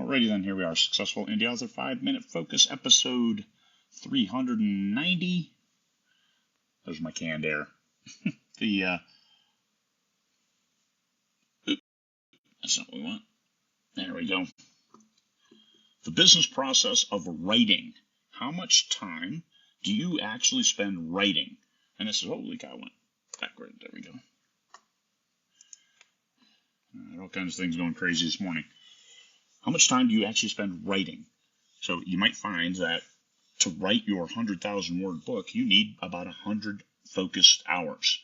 Alrighty then, here we are, Successful Indie Author 5-Minute Focus, episode 390. There's my canned air. That's not what we want. There we go. The business process of writing. How much time do you actually spend writing? And this is, holy cow, I went backward. There we go. All kinds of things going crazy this morning. How much time do you actually spend writing? So you might find that to write your 100,000 word book, you need about 100 focused hours.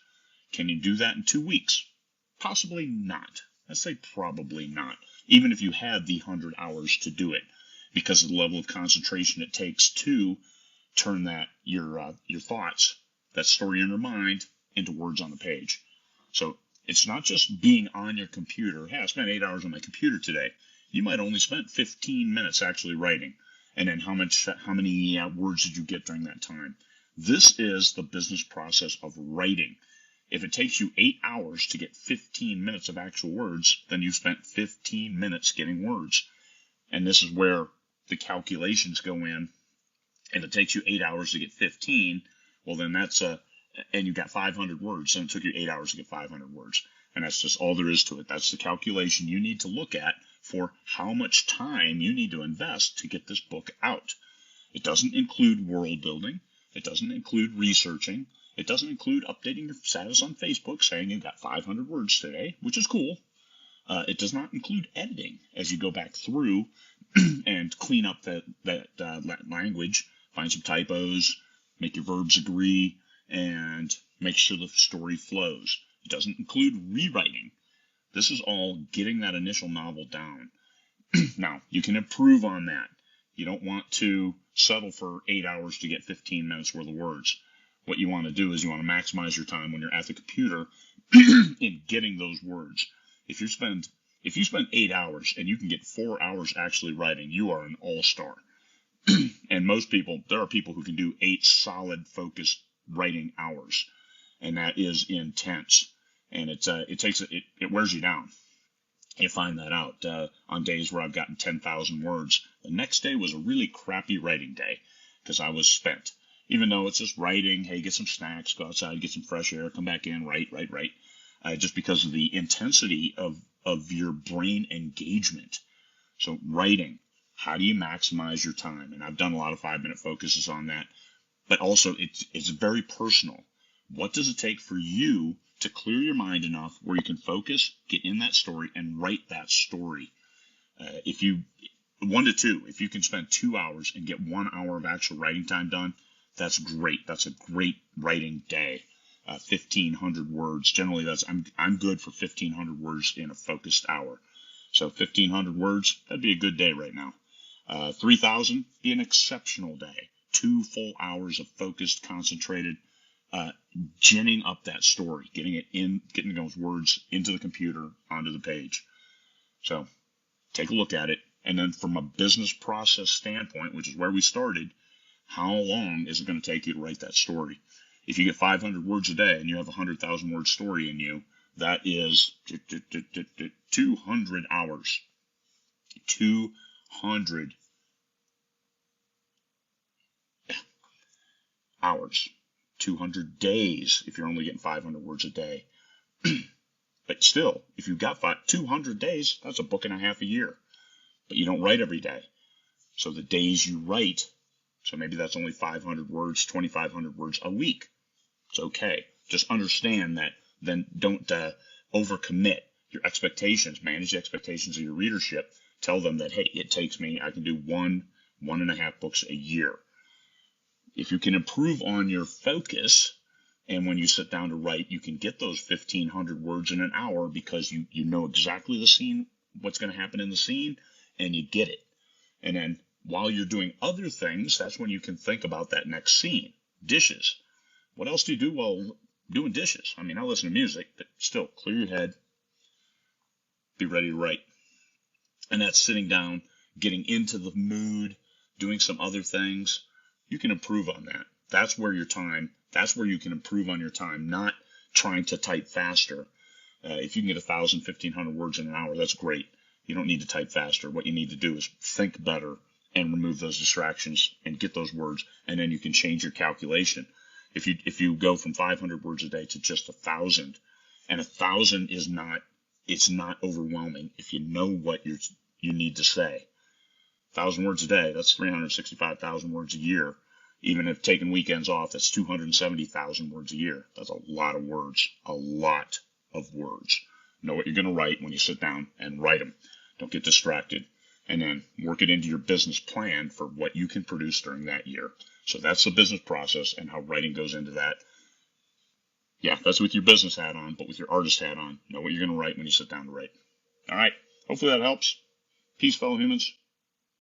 Can you do that in 2 weeks? Possibly not. Let's say probably not, even if you had the 100 hours to do it, because of the level of concentration it takes to turn that your thoughts, that story in your mind, into words on the page. So it's not just being on your computer. Hey, I spent 8 hours on my computer today. You might only spend 15 minutes actually writing. And then how many words did you get during that time? This is the business process of writing. If it takes you 8 hours to get 15 minutes of actual words, then you've spent 15 minutes getting words. And this is where the calculations go in. If it takes you 8 hours to get 15, well then and you got 500 words, and it took you 8 hours to get 500 words. And that's just all there is to it. That's the calculation you need to look at for how much time you need to invest to get this book out. It doesn't include world building. It doesn't include researching. It doesn't include updating your status on Facebook saying you got 500 words today, which is cool. It does not include editing as you go back through and clean up that language, find some typos, make your verbs agree, and make sure the story flows. It doesn't include rewriting. This is all getting that initial novel down. Now, you can improve on that. You don't want to settle for 8 hours to get 15 minutes worth of words. What you want to do is you want to maximize your time when you're at the computer in getting those words. If you spend 8 hours and you can get 4 hours actually writing, you are an all-star. And there are people who can do 8 solid focused writing hours, and that is intense. And it wears you down. You find that out on days where I've gotten 10,000 words. The next day was a really crappy writing day because I was spent. Even though it's just writing, hey, get some snacks, go outside, get some fresh air, come back in, write. Just because of the intensity of your brain engagement. So writing, how do you maximize your time? And I've done a lot of 5-minute focuses on that. But also, it's very personal. What does it take for you to clear your mind enough where you can focus, get in that story, and write that story? 1 to 2, if you can spend 2 hours and get 1 hour of actual writing time done, that's great. That's a great writing day. 1,500 words. Generally, I'm good for 1,500 words in a focused hour. So 1,500 words, that'd be a good day right now. 3,000, be an exceptional day. 2 full hours of focused, concentrated, ginning up that story, getting those words into the computer, onto the page. So take a look at it. And then from a business process standpoint, which is where we started, how long is it going to take you to write that story? If you get 500 words a day and you have a 100,000 word story in you, that is 200 hours. 200 hours. 200 days if you're only getting 500 words a day. But still, if you've got 200 days, that's a book and a half a year. But you don't write every day. So the days you write, so maybe that's only 500 words, 2,500 words a week. It's okay. Just understand that. Then don't overcommit your expectations. Manage the expectations of your readership. Tell them that, hey, I can do 1.5 books a year. If you can improve on your focus, and when you sit down to write, you can get those 1,500 words in an hour because you know exactly the scene, what's going to happen in the scene, and you get it. And then while you're doing other things, that's when you can think about that next scene. Dishes. What else do you do while doing dishes? I mean, I listen to music, but still, clear your head, be ready to write. And that's sitting down, getting into the mood, doing some other things. You can improve on that. That's where you can improve on your time, not trying to type faster. If you can get 1,000, 1,500 words in an hour, that's great. You don't need to type faster. What you need to do is think better and remove those distractions and get those words, and then you can change your calculation. If you go from 500 words a day to just 1,000, and 1,000 is not, it's not overwhelming if you know what you need to say. 1,000 words a day, that's 365,000 words a year. Even if taking weekends off, that's 270,000 words a year. That's a lot of words, a lot of words. Know what you're going to write when you sit down and write them. Don't get distracted. And then work it into your business plan for what you can produce during that year. So that's the business process and how writing goes into that. Yeah, that's with your business hat on, but with your artist hat on. Know what you're going to write when you sit down to write. All right. Hopefully that helps. Peace, fellow humans.